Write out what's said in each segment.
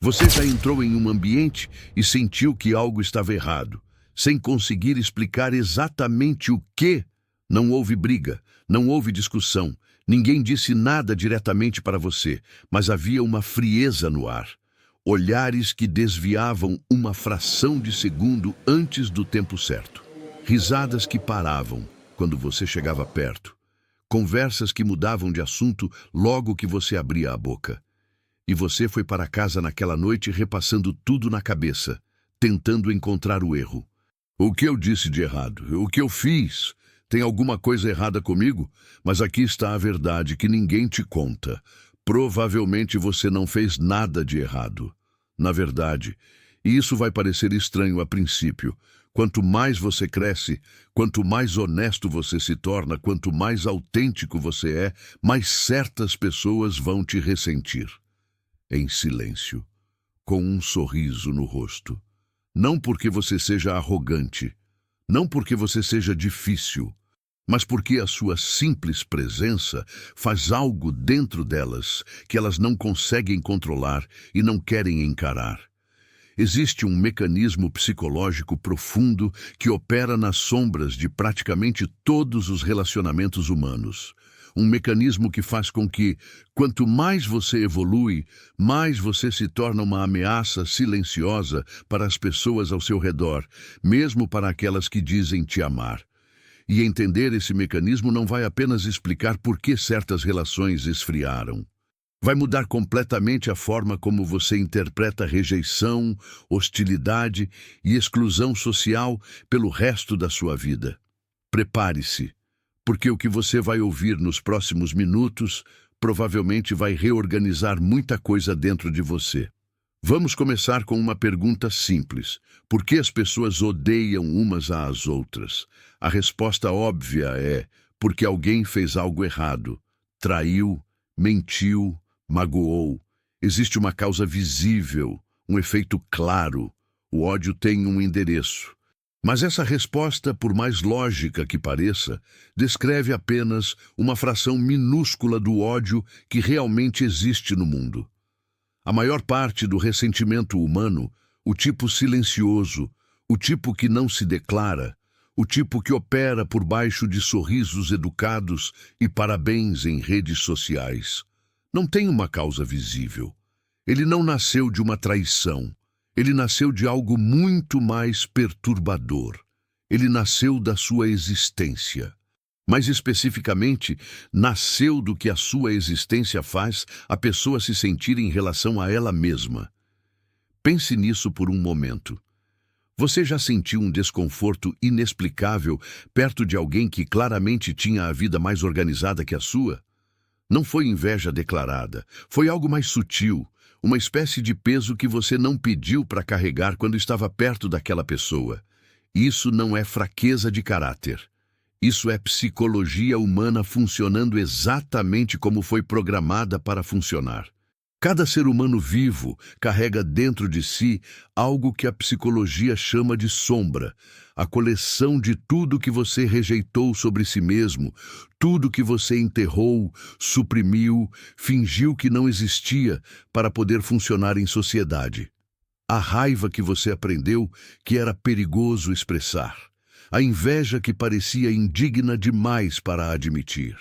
Você já entrou em um ambiente e sentiu que algo estava errado, sem conseguir explicar exatamente o que? Não houve briga, não houve discussão, ninguém disse nada diretamente para você, mas havia uma frieza no ar. Olhares que desviavam uma fração de segundo antes do tempo certo. Risadas que paravam quando você chegava perto. Conversas que mudavam de assunto logo que você abria a boca. E você foi para casa naquela noite repassando tudo na cabeça, tentando encontrar o erro. O que eu disse de errado? O que eu fiz? Tem alguma coisa errada comigo? Mas aqui está a verdade que ninguém te conta. Provavelmente você não fez nada de errado. Na verdade, e isso vai parecer estranho a princípio, quanto mais você cresce, quanto mais honesto você se torna, quanto mais autêntico você é, mais certas pessoas vão te ressentir. Em silêncio, com um sorriso no rosto. Não porque você seja arrogante, não porque você seja difícil, mas porque a sua simples presença faz algo dentro delas que elas não conseguem controlar e não querem encarar. Existe um mecanismo psicológico profundo que opera nas sombras de praticamente todos os relacionamentos humanos. Um mecanismo que faz com que, quanto mais você evolui, mais você se torna uma ameaça silenciosa para as pessoas ao seu redor, mesmo para aquelas que dizem te amar. E entender esse mecanismo não vai apenas explicar por que certas relações esfriaram. Vai mudar completamente a forma como você interpreta rejeição, hostilidade e exclusão social pelo resto da sua vida. Prepare-se, porque o que você vai ouvir nos próximos minutos provavelmente vai reorganizar muita coisa dentro de você. Vamos começar com uma pergunta simples. Por que as pessoas odeiam umas às outras? A resposta óbvia é porque alguém fez algo errado, traiu, mentiu, magoou. Existe uma causa visível, um efeito claro. O ódio tem um endereço. Mas essa resposta, por mais lógica que pareça, descreve apenas uma fração minúscula do ódio que realmente existe no mundo. A maior parte do ressentimento humano, o tipo silencioso, o tipo que não se declara, o tipo que opera por baixo de sorrisos educados e parabéns em redes sociais, não tem uma causa visível. Ele não nasceu de uma traição. Ele nasceu de algo muito mais perturbador. Ele nasceu da sua existência. Mais especificamente, nasceu do que a sua existência faz a pessoa se sentir em relação a ela mesma. Pense nisso por um momento. Você já sentiu um desconforto inexplicável perto de alguém que claramente tinha a vida mais organizada que a sua? Não foi inveja declarada, foi algo mais sutil, uma espécie de peso que você não pediu para carregar quando estava perto daquela pessoa. Isso não é fraqueza de caráter. Isso é psicologia humana funcionando exatamente como foi programada para funcionar. Cada ser humano vivo carrega dentro de si algo que a psicologia chama de sombra, a coleção de tudo que você rejeitou sobre si mesmo, tudo que você enterrou, suprimiu, fingiu que não existia para poder funcionar em sociedade. A raiva que você aprendeu que era perigoso expressar. A inveja que parecia indigna demais para admitir.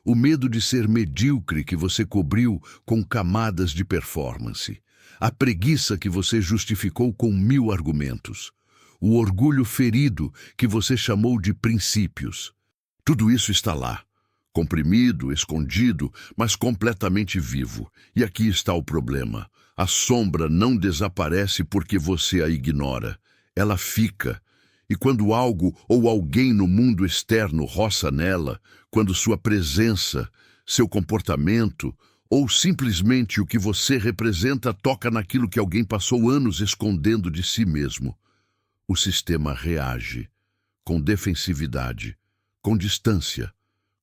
O medo de ser medíocre que você cobriu com camadas de performance. A preguiça que você justificou com 1000 argumentos. O orgulho ferido que você chamou de princípios. Tudo isso está lá, comprimido, escondido, mas completamente vivo. E aqui está o problema. A sombra não desaparece porque você a ignora. Ela fica. E quando algo ou alguém no mundo externo roça nela, quando sua presença, seu comportamento ou simplesmente o que você representa toca naquilo que alguém passou anos escondendo de si mesmo, o sistema reage com defensividade, com distância,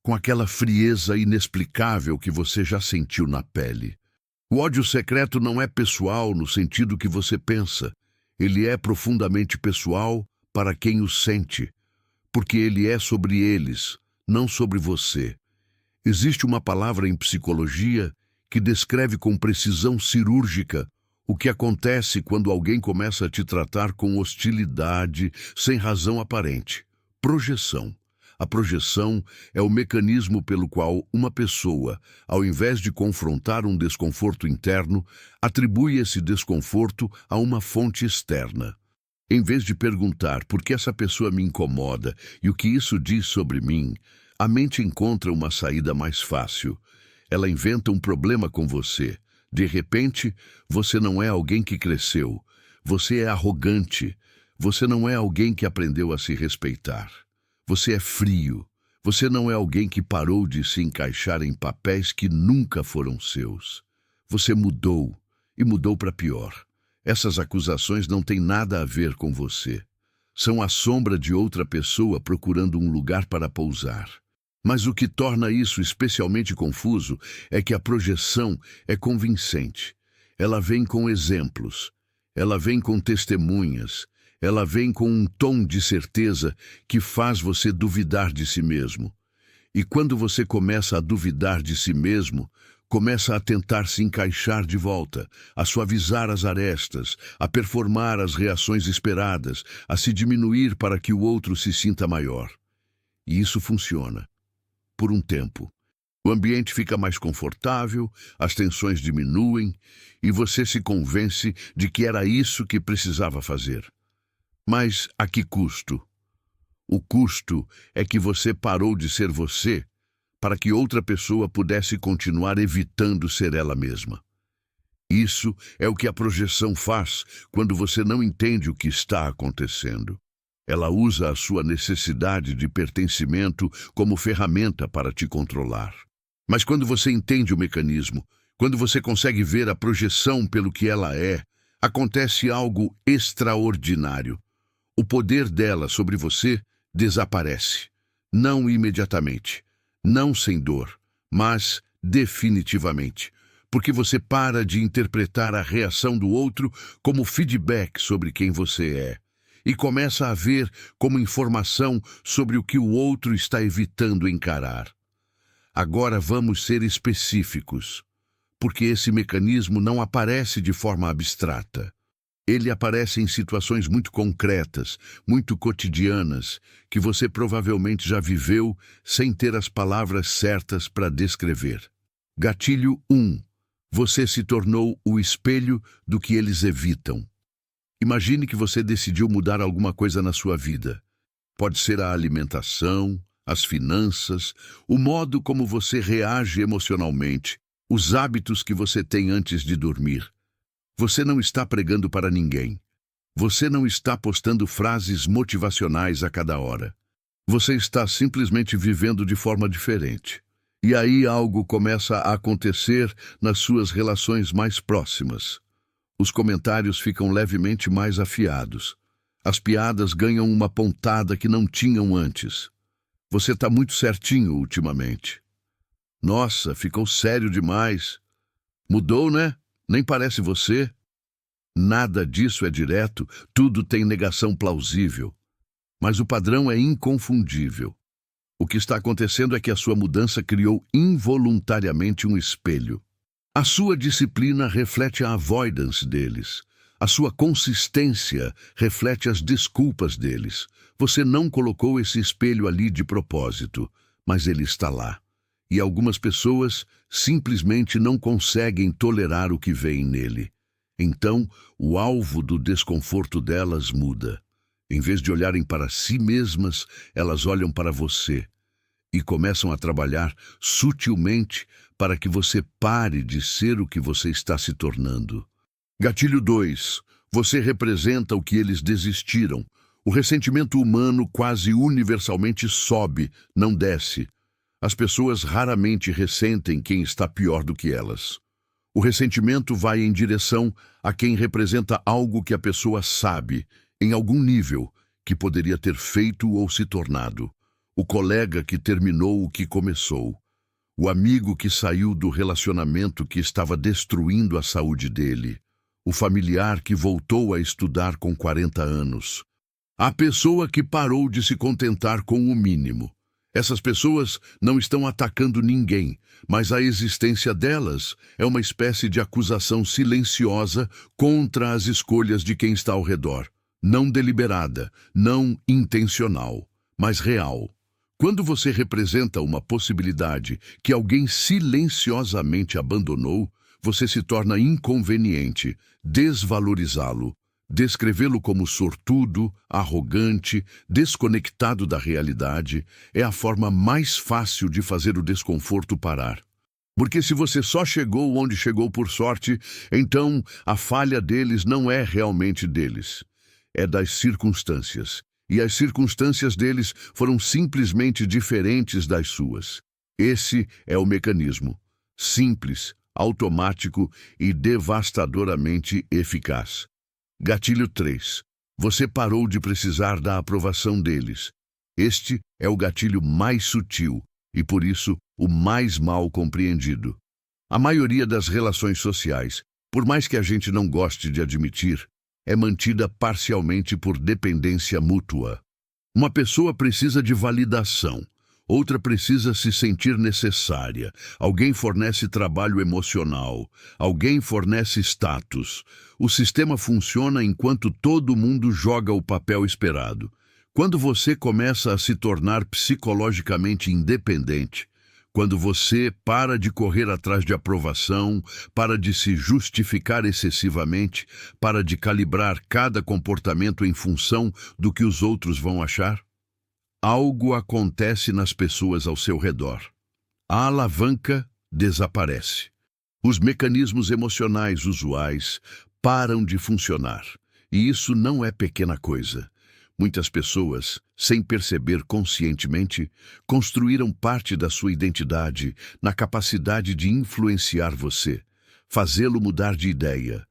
com aquela frieza inexplicável que você já sentiu na pele. O ódio secreto não é pessoal no sentido que você pensa. Ele é profundamente pessoal para quem o sente, porque ele é sobre eles, não sobre você. Existe uma palavra em psicologia que descreve com precisão cirúrgica O que acontece quando alguém começa a te tratar com hostilidade, sem razão aparente? Projeção. A projeção é o mecanismo pelo qual uma pessoa, ao invés de confrontar um desconforto interno, atribui esse desconforto a uma fonte externa. Em vez de perguntar por que essa pessoa me incomoda e o que isso diz sobre mim, a mente encontra uma saída mais fácil. Ela inventa um problema com você. De repente, você não é alguém que cresceu. Você é arrogante. Você não é alguém que aprendeu a se respeitar. Você é frio. Você não é alguém que parou de se encaixar em papéis que nunca foram seus. Você mudou, e mudou para pior. Essas acusações não têm nada a ver com você. São a sombra de outra pessoa procurando um lugar para pousar. Mas o que torna isso especialmente confuso é que a projeção é convincente. Ela vem com exemplos. Ela vem com testemunhas. Ela vem com um tom de certeza que faz você duvidar de si mesmo. E quando você começa a duvidar de si mesmo, começa a tentar se encaixar de volta, a suavizar as arestas, a performar as reações esperadas, a se diminuir para que o outro se sinta maior. E isso funciona. Por um tempo. O ambiente fica mais confortável, as tensões diminuem e você se convence de que era isso que precisava fazer. Mas a que custo? O custo é que você parou de ser você para que outra pessoa pudesse continuar evitando ser ela mesma. Isso é o que a projeção faz quando você não entende o que está acontecendo. Ela usa a sua necessidade de pertencimento como ferramenta para te controlar. Mas quando você entende o mecanismo, quando você consegue ver a projeção pelo que ela é, acontece algo extraordinário. O poder dela sobre você desaparece. Não imediatamente, não sem dor, mas definitivamente. Porque você para de interpretar a reação do outro como feedback sobre quem você é. E começa a ver como informação sobre o que o outro está evitando encarar. Agora vamos ser específicos, porque esse mecanismo não aparece de forma abstrata. Ele aparece em situações muito concretas, muito cotidianas, que você provavelmente já viveu sem ter as palavras certas para descrever. Gatilho 1. Você se tornou o espelho do que eles evitam. Imagine que você decidiu mudar alguma coisa na sua vida. Pode ser a alimentação, as finanças, o modo como você reage emocionalmente, os hábitos que você tem antes de dormir. Você não está pregando para ninguém. Você não está postando frases motivacionais a cada hora. Você está simplesmente vivendo de forma diferente. E aí algo começa a acontecer nas suas relações mais próximas. Os comentários ficam levemente mais afiados. As piadas ganham uma pontada que não tinham antes. Você está muito certinho ultimamente. Nossa, ficou sério demais. Mudou, né? Nem parece você. Nada disso é direto, tudo tem negação plausível. Mas o padrão é inconfundível. O que está acontecendo é que a sua mudança criou involuntariamente um espelho. A sua disciplina reflete a avoidance deles. A sua consistência reflete as desculpas deles. Você não colocou esse espelho ali de propósito, mas ele está lá. E algumas pessoas simplesmente não conseguem tolerar o que veem nele. Então, o alvo do desconforto delas muda. Em vez de olharem para si mesmas, elas olham para você e começam a trabalhar sutilmente para que você pare de ser o que você está se tornando. Gatilho 2. Você representa o que eles desistiram. O ressentimento humano quase universalmente sobe, não desce. As pessoas raramente ressentem quem está pior do que elas. O ressentimento vai em direção a quem representa algo que a pessoa sabe, em algum nível, que poderia ter feito ou se tornado. O colega que terminou o que começou. O amigo que saiu do relacionamento que estava destruindo a saúde dele. O familiar que voltou a estudar com 40 anos. A pessoa que parou de se contentar com o mínimo. Essas pessoas não estão atacando ninguém, mas a existência delas é uma espécie de acusação silenciosa contra as escolhas de quem está ao redor. Não deliberada, não intencional, mas real. Quando você representa uma possibilidade que alguém silenciosamente abandonou, você se torna inconveniente. Desvalorizá-lo, descrevê-lo como sortudo, arrogante, desconectado da realidade, é a forma mais fácil de fazer o desconforto parar. Porque se você só chegou onde chegou por sorte, então a falha deles não é realmente deles. É das circunstâncias. E as circunstâncias deles foram simplesmente diferentes das suas. Esse é o mecanismo. Simples, automático e devastadoramente eficaz. Gatilho 3. Você parou de precisar da aprovação deles. Este é o gatilho mais sutil e, por isso, o mais mal compreendido. A maioria das relações sociais, por mais que a gente não goste de admitir, é mantida parcialmente por dependência mútua. Uma pessoa precisa de validação, outra precisa se sentir necessária, alguém fornece trabalho emocional, alguém fornece status. O sistema funciona enquanto todo mundo joga o papel esperado. Quando você começa a se tornar psicologicamente independente, quando você para de correr atrás de aprovação, para de se justificar excessivamente, para de calibrar cada comportamento em função do que os outros vão achar, algo acontece nas pessoas ao seu redor. A alavanca desaparece. Os mecanismos emocionais usuais param de funcionar. E isso não é pequena coisa. Muitas pessoas, sem perceber conscientemente, construíram parte da sua identidade na capacidade de influenciar você, fazê-lo mudar de ideia,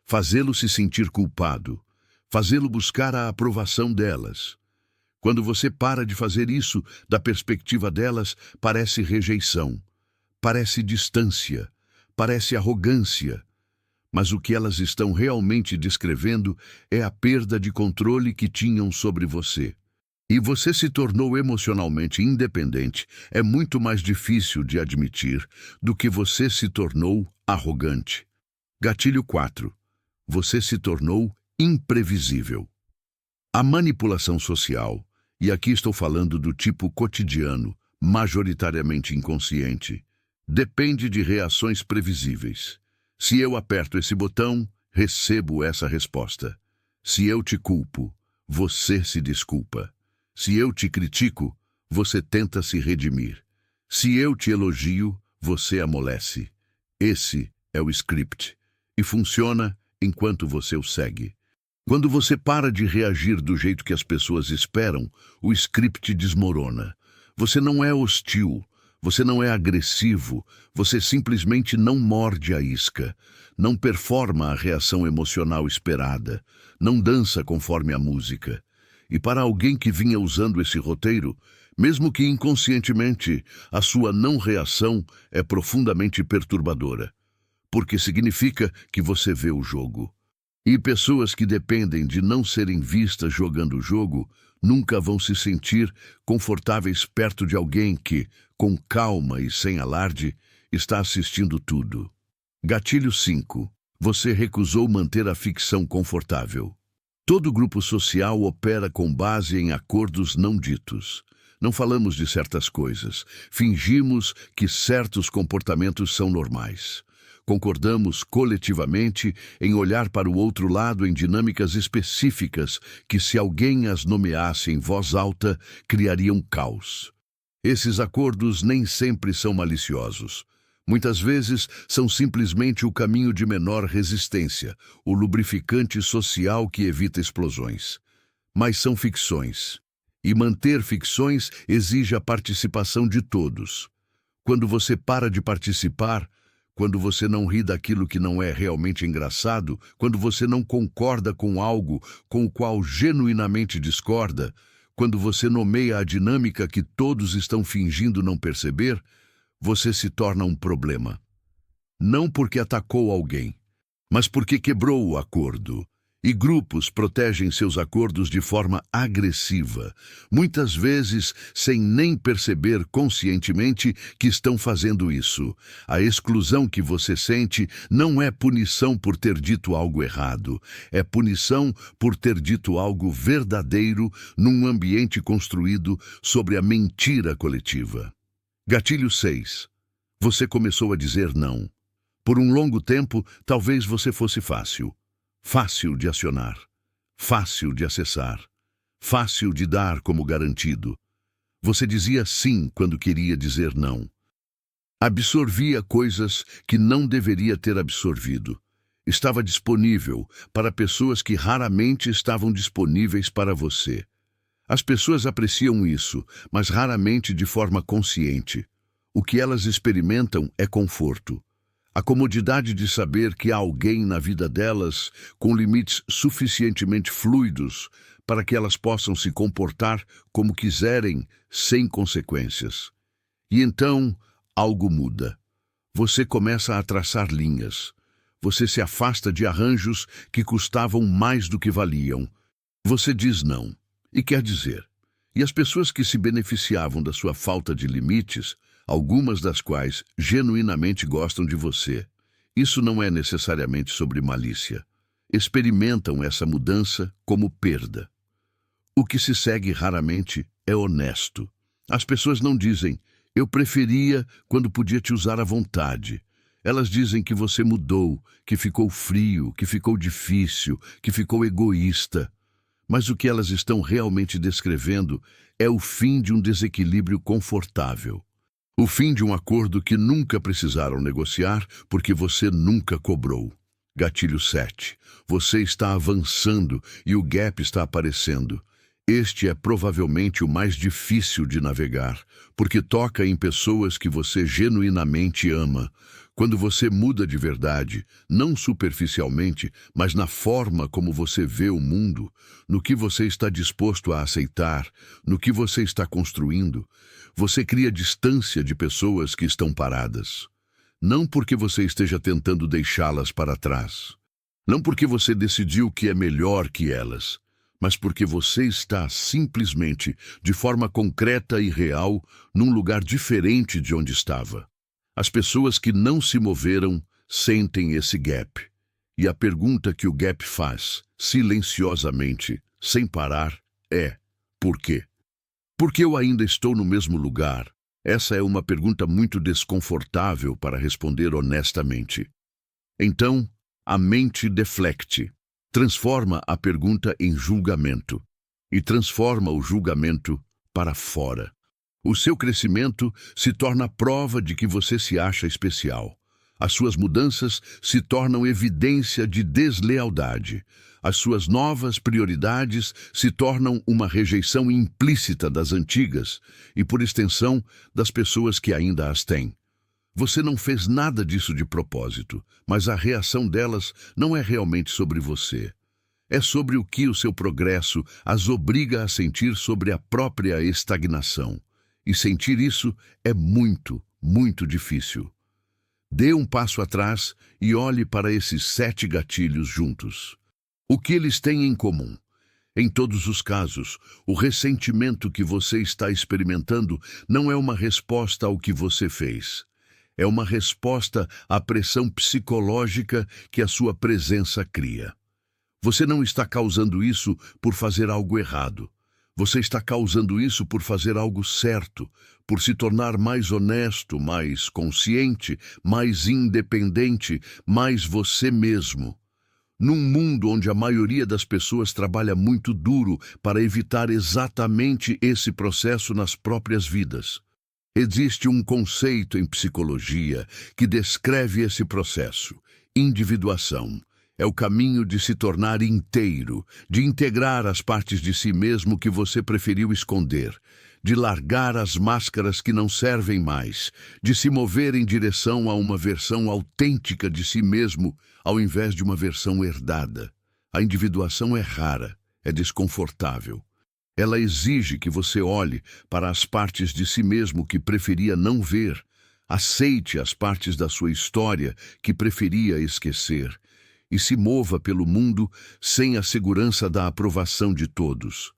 fazê-lo se sentir culpado, fazê-lo buscar a aprovação delas. Quando você para de fazer isso, da perspectiva delas, parece rejeição, parece distância, parece arrogância. Mas o que elas estão realmente descrevendo é a perda de controle que tinham sobre você. E você se tornou emocionalmente independente, é muito mais difícil de admitir do que você se tornou arrogante. Gatilho 4. Você se tornou imprevisível. A manipulação social, e aqui estou falando do tipo cotidiano, majoritariamente inconsciente, depende de reações previsíveis. Se eu aperto esse botão, recebo essa resposta. Se eu te culpo, você se desculpa. Se eu te critico, você tenta se redimir. Se eu te elogio, você amolece. Esse é o script. E funciona enquanto você o segue. Quando você para de reagir do jeito que as pessoas esperam, o script desmorona. Você não é hostil. Você não é agressivo, você simplesmente não morde a isca, não performa a reação emocional esperada, não dança conforme a música. E para alguém que vinha usando esse roteiro, mesmo que inconscientemente, a sua não reação é profundamente perturbadora, porque significa que você vê o jogo. E pessoas que dependem de não serem vistas jogando o jogo nunca vão se sentir confortáveis perto de alguém que, com calma e sem alarde, está assistindo tudo. Gatilho 5. Você recusou manter a ficção confortável. Todo grupo social opera com base em acordos não ditos. Não falamos de certas coisas. Fingimos que certos comportamentos são normais. Concordamos coletivamente em olhar para o outro lado em dinâmicas específicas que, se alguém as nomeasse em voz alta, criariam caos. Esses acordos nem sempre são maliciosos. Muitas vezes são simplesmente o caminho de menor resistência, o lubrificante social que evita explosões. Mas são ficções. E manter ficções exige a participação de todos. Quando você para de participar, quando você não ri daquilo que não é realmente engraçado, quando você não concorda com algo com o qual genuinamente discorda, quando você nomeia a dinâmica que todos estão fingindo não perceber, você se torna um problema. Não porque atacou alguém, mas porque quebrou o acordo. E grupos protegem seus acordos de forma agressiva, muitas vezes sem nem perceber conscientemente que estão fazendo isso. A exclusão que você sente não é punição por ter dito algo errado, é punição por ter dito algo verdadeiro num ambiente construído sobre a mentira coletiva. Gatilho 6. Você começou a dizer não. Por um longo tempo, talvez você fosse fácil. Fácil de acionar, fácil de acessar, fácil de dar como garantido. Você dizia sim quando queria dizer não. Absorvia coisas que não deveria ter absorvido. Estava disponível para pessoas que raramente estavam disponíveis para você. As pessoas apreciam isso, mas raramente de forma consciente. O que elas experimentam é conforto. A comodidade de saber que há alguém na vida delas com limites suficientemente fluidos para que elas possam se comportar como quiserem, sem consequências. E então, algo muda. Você começa a traçar linhas. Você se afasta de arranjos que custavam mais do que valiam. Você diz não, e quer dizer. E as pessoas que se beneficiavam da sua falta de limites, algumas das quais genuinamente gostam de você. Isso não é necessariamente sobre malícia. Experimentam essa mudança como perda. O que se segue raramente é honesto. As pessoas não dizem, eu preferia quando podia te usar à vontade. Elas dizem que você mudou, que ficou frio, que ficou difícil, que ficou egoísta. Mas o que elas estão realmente descrevendo é o fim de um desequilíbrio confortável. O fim de um acordo que nunca precisaram negociar porque você nunca cobrou. Gatilho 7. Você está avançando e o gap está aparecendo. Este é provavelmente o mais difícil de navegar, porque toca em pessoas que você genuinamente ama. Quando você muda de verdade, não superficialmente, mas na forma como você vê o mundo, no que você está disposto a aceitar, no que você está construindo, você cria distância de pessoas que estão paradas. Não porque você esteja tentando deixá-las para trás. Não porque você decidiu que é melhor que elas, mas porque você está simplesmente, de forma concreta e real, num lugar diferente de onde estava. As pessoas que não se moveram sentem esse gap. E a pergunta que o gap faz, silenciosamente, sem parar, é: por quê? Por que eu ainda estou no mesmo lugar? Essa é uma pergunta muito desconfortável para responder honestamente. Então, a mente deflecte, transforma a pergunta em julgamento e transforma o julgamento para fora. O seu crescimento se torna prova de que você se acha especial. As suas mudanças se tornam evidência de deslealdade. As suas novas prioridades se tornam uma rejeição implícita das antigas e, por extensão, das pessoas que ainda as têm. Você não fez nada disso de propósito, mas a reação delas não é realmente sobre você. É sobre o que o seu progresso as obriga a sentir sobre a própria estagnação. E sentir isso é muito, muito difícil. Dê um passo atrás e olhe para esses 7 gatilhos juntos. O que eles têm em comum? Em todos os casos, o ressentimento que você está experimentando não é uma resposta ao que você fez. É uma resposta à pressão psicológica que a sua presença cria. Você não está causando isso por fazer algo errado. Você está causando isso por fazer algo certo, por se tornar mais honesto, mais consciente, mais independente, mais você mesmo. Num mundo onde a maioria das pessoas trabalha muito duro para evitar exatamente esse processo nas próprias vidas. Existe um conceito em psicologia que descreve esse processo: individuação. É o caminho de se tornar inteiro, de integrar as partes de si mesmo que você preferiu esconder, de largar as máscaras que não servem mais, de se mover em direção a uma versão autêntica de si mesmo, ao invés de uma versão herdada. A individuação é rara, é desconfortável. Ela exige que você olhe para as partes de si mesmo que preferia não ver, aceite as partes da sua história que preferia esquecer, e se mova pelo mundo sem a segurança da aprovação de todos.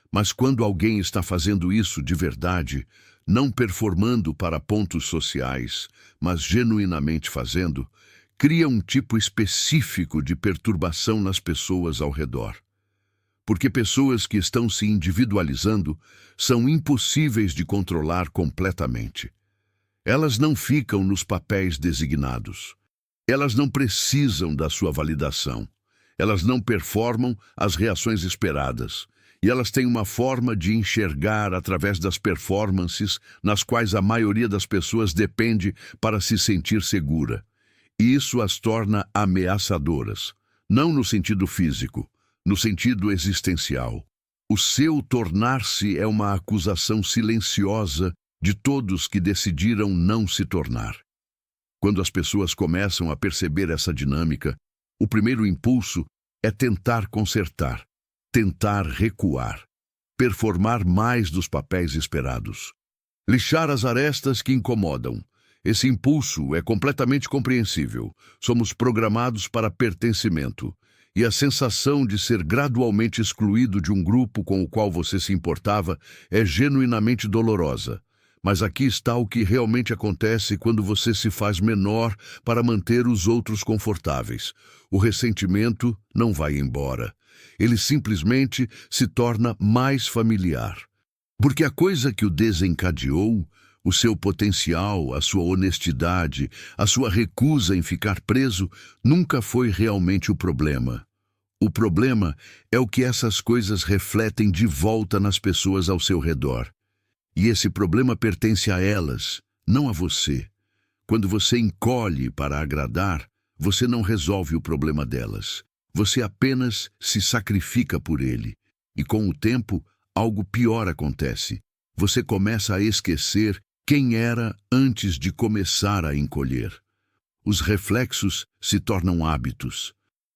Mas quando alguém está fazendo isso de verdade, não performando para pontos sociais, mas genuinamente fazendo, cria um tipo específico de perturbação nas pessoas ao redor. Porque pessoas que estão se individualizando são impossíveis de controlar completamente. Elas não ficam nos papéis designados. Elas não precisam da sua validação. Elas não performam as reações esperadas. E elas têm uma forma de enxergar através das performances nas quais a maioria das pessoas depende para se sentir segura. E isso as torna ameaçadoras, não no sentido físico, no sentido existencial. O seu tornar-se é uma acusação silenciosa de todos que decidiram não se tornar. Quando as pessoas começam a perceber essa dinâmica, o primeiro impulso é tentar consertar, tentar recuar, performar mais dos papéis esperados, lixar as arestas que incomodam. Esse impulso é completamente compreensível. Somos programados para pertencimento, e a sensação de ser gradualmente excluído de um grupo com o qual você se importava é genuinamente dolorosa. Mas aqui está o que realmente acontece quando você se faz menor para manter os outros confortáveis. O ressentimento não vai embora. Ele simplesmente se torna mais familiar. Porque a coisa que o desencadeou, o seu potencial, a sua honestidade, a sua recusa em ficar preso, nunca foi realmente o problema. O problema é o que essas coisas refletem de volta nas pessoas ao seu redor. E esse problema pertence a elas, não a você. Quando você encolhe para agradar, você não resolve o problema delas. Você apenas se sacrifica por ele. E com o tempo, algo pior acontece. Você começa a esquecer quem era antes de começar a encolher. Os reflexos se tornam hábitos.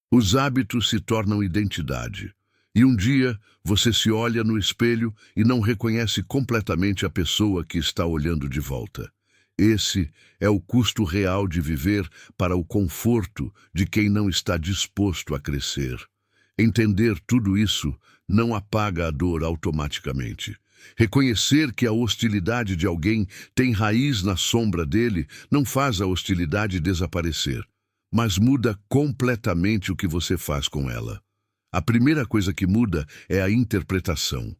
Os hábitos se tornam identidade. E um dia, você se olha no espelho e não reconhece completamente a pessoa que está olhando de volta. Esse é o custo real de viver para o conforto de quem não está disposto a crescer. Entender tudo isso não apaga a dor automaticamente. Reconhecer que a hostilidade de alguém tem raiz na sombra dele não faz a hostilidade desaparecer, mas muda completamente o que você faz com ela. A primeira coisa que muda é a interpretação.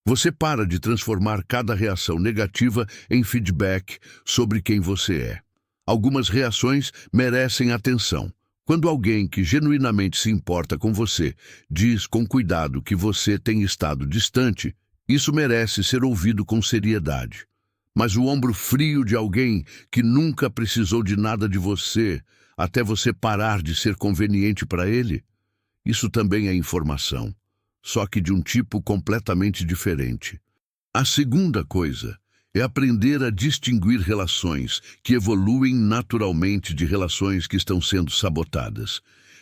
Você para de transformar cada reação negativa em feedback sobre quem você é. Algumas reações merecem atenção. Quando alguém que genuinamente se importa com você diz com cuidado que você tem estado distante, isso merece ser ouvido com seriedade. Mas o ombro frio de alguém que nunca precisou de nada de você, até você parar de ser conveniente para ele, isso também é informação, só que de um tipo completamente diferente. A segunda coisa é aprender a distinguir relações que evoluem naturalmente de relações que estão sendo sabotadas.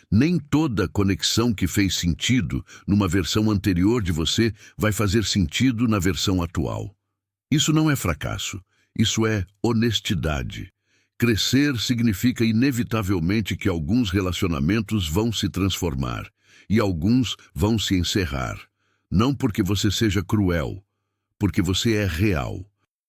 Nem toda conexão que fez sentido numa versão anterior de você vai fazer sentido na versão atual. Isso não é fracasso, isso é honestidade. Crescer significa inevitavelmente que alguns relacionamentos vão se transformar e alguns vão se encerrar. Não porque você seja cruel, porque você é real.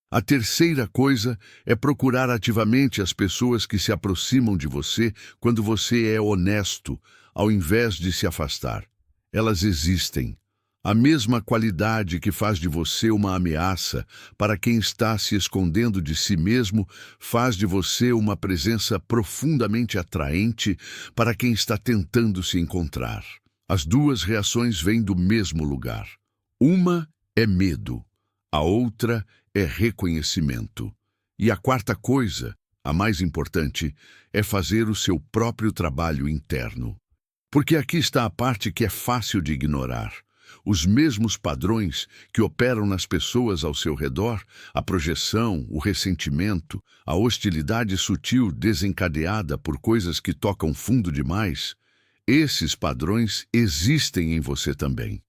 A terceira coisa é procurar ativamente as pessoas que se aproximam de você quando você é honesto, ao invés de se afastar. Elas existem. A mesma qualidade que faz de você uma ameaça para quem está se escondendo de si mesmo, faz de você uma presença profundamente atraente para quem está tentando se encontrar. As duas reações vêm do mesmo lugar. Uma é medo, a outra é reconhecimento. E a quarta coisa, a mais importante, é fazer o seu próprio trabalho interno. Porque aqui está a parte que é fácil de ignorar. Os mesmos padrões que operam nas pessoas ao seu redor, a projeção, o ressentimento, a hostilidade sutil desencadeada por coisas que tocam fundo demais, esses padrões existem em você também.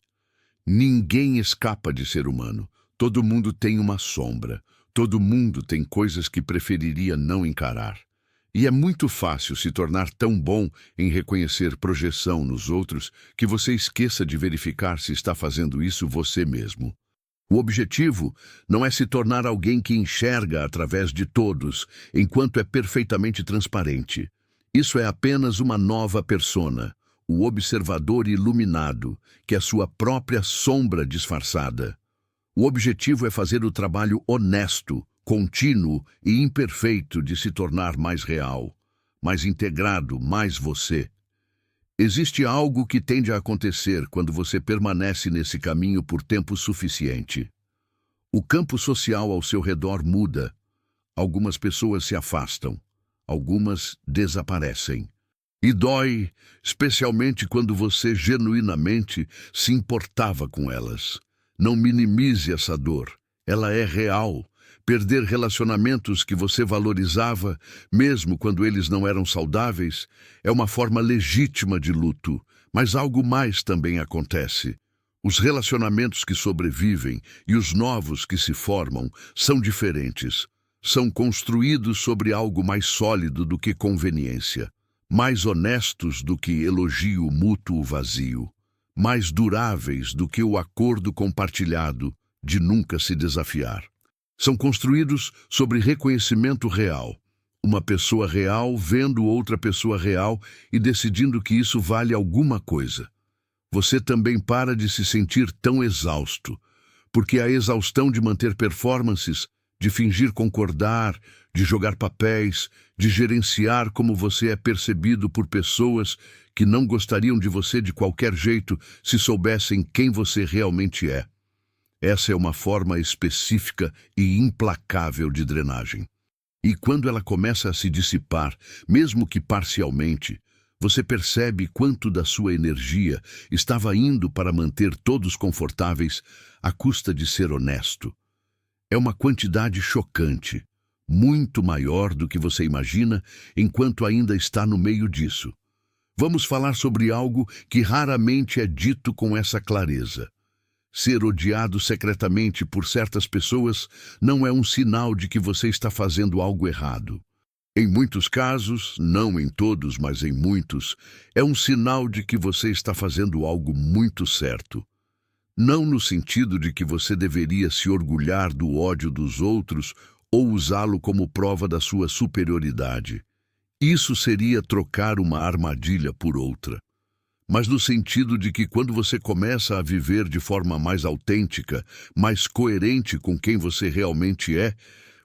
Ninguém escapa de ser humano. Todo mundo tem uma sombra. Todo mundo tem coisas que preferiria não encarar. E é muito fácil se tornar tão bom em reconhecer projeção nos outros que você esqueça de verificar se está fazendo isso você mesmo. O objetivo não é se tornar alguém que enxerga através de todos, enquanto é perfeitamente transparente. Isso é apenas uma nova persona, o observador iluminado, que é sua própria sombra disfarçada. O objetivo é fazer o trabalho honesto, contínuo e imperfeito de se tornar mais real, mais integrado, mais você. Existe algo que tende a acontecer quando você permanece nesse caminho por tempo suficiente. O campo social ao seu redor muda. Algumas pessoas se afastam, algumas desaparecem. E dói, especialmente quando você genuinamente se importava com elas. Não minimize essa dor. Ela é real. Perder relacionamentos que você valorizava, mesmo quando eles não eram saudáveis, é uma forma legítima de luto, mas algo mais também acontece. Os relacionamentos que sobrevivem e os novos que se formam são diferentes. São construídos sobre algo mais sólido do que conveniência, mais honestos do que elogio mútuo vazio, mais duráveis do que o acordo compartilhado de nunca se desafiar. São construídos sobre reconhecimento real. Uma pessoa real vendo outra pessoa real e decidindo que isso vale alguma coisa. Você também para de se sentir tão exausto, porque a exaustão de manter performances, de fingir concordar, de jogar papéis, de gerenciar como você é percebido por pessoas que não gostariam de você de qualquer jeito se soubessem quem você realmente é. Essa é uma forma específica e implacável de drenagem. E quando ela começa a se dissipar, mesmo que parcialmente, você percebe quanto da sua energia estava indo para manter todos confortáveis à custa de ser honesto. É uma quantidade chocante, muito maior do que você imagina enquanto ainda está no meio disso. Vamos falar sobre algo que raramente é dito com essa clareza. Ser odiado secretamente por certas pessoas não é um sinal de que você está fazendo algo errado. Em muitos casos, não em todos, mas em muitos, é um sinal de que você está fazendo algo muito certo. Não no sentido de que você deveria se orgulhar do ódio dos outros ou usá-lo como prova da sua superioridade. Isso seria trocar uma armadilha por outra. Mas no sentido de que quando você começa a viver de forma mais autêntica, mais coerente com quem você realmente é,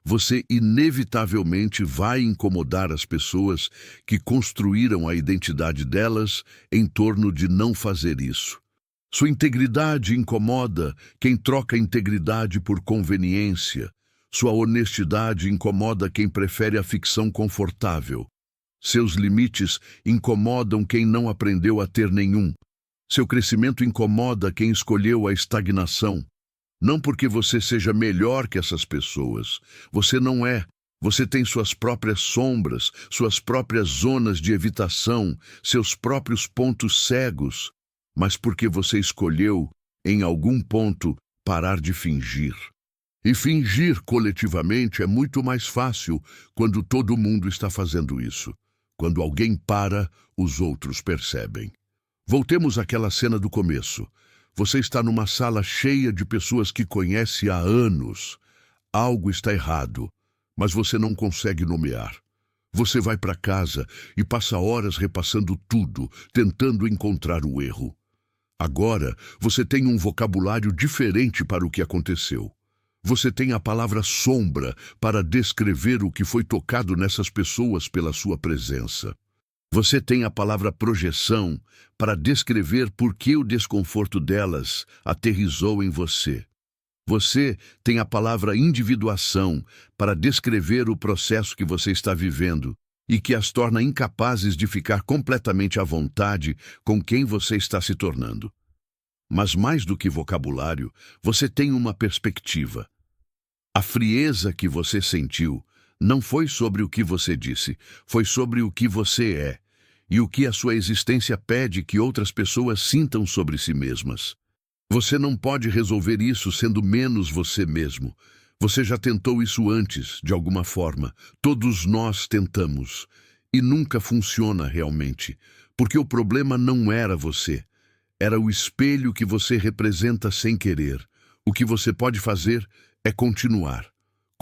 você inevitavelmente vai incomodar as pessoas que construíram a identidade delas em torno de não fazer isso. Sua integridade incomoda quem troca integridade por conveniência. Sua honestidade incomoda quem prefere a ficção confortável. Seus limites incomodam quem não aprendeu a ter nenhum. Seu crescimento incomoda quem escolheu a estagnação. Não porque você seja melhor que essas pessoas. Você não é. Você tem suas próprias sombras, suas próprias zonas de evitação, seus próprios pontos cegos. Mas porque você escolheu, em algum ponto, parar de fingir. E fingir coletivamente é muito mais fácil quando todo mundo está fazendo isso. Quando alguém para, os outros percebem. Voltemos àquela cena do começo. Você está numa sala cheia de pessoas que conhece há anos. Algo está errado, mas você não consegue nomear. Você vai para casa e passa horas repassando tudo, tentando encontrar o erro. Agora, você tem um vocabulário diferente para o que aconteceu. Você tem a palavra sombra para descrever o que foi tocado nessas pessoas pela sua presença. Você tem a palavra projeção para descrever por que o desconforto delas aterrissou em você. Você tem a palavra individuação para descrever o processo que você está vivendo e que as torna incapazes de ficar completamente à vontade com quem você está se tornando. Mas mais do que vocabulário, você tem uma perspectiva. A frieza que você sentiu não foi sobre o que você disse, foi sobre o que você é e o que a sua existência pede que outras pessoas sintam sobre si mesmas. Você não pode resolver isso sendo menos você mesmo. Você já tentou isso antes, de alguma forma. Todos nós tentamos. E nunca funciona realmente. Porque o problema não era você. Era o espelho que você representa sem querer. O que você pode fazer é continuar.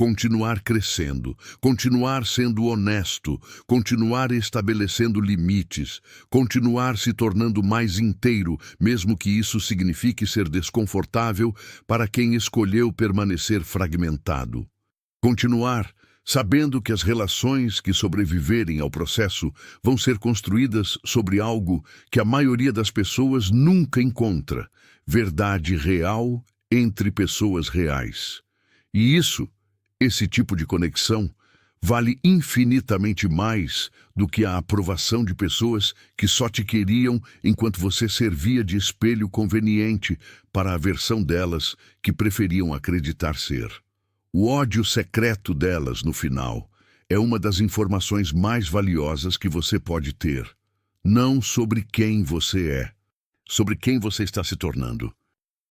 Continuar crescendo, continuar sendo honesto, continuar estabelecendo limites, continuar se tornando mais inteiro, mesmo que isso signifique ser desconfortável para quem escolheu permanecer fragmentado. Continuar sabendo que as relações que sobreviverem ao processo vão ser construídas sobre algo que a maioria das pessoas nunca encontra: verdade real entre pessoas reais. E esse tipo de conexão vale infinitamente mais do que a aprovação de pessoas que só te queriam enquanto você servia de espelho conveniente para a versão delas que preferiam acreditar ser. O ódio secreto delas, no final, é uma das informações mais valiosas que você pode ter. Não sobre quem você é, sobre quem você está se tornando.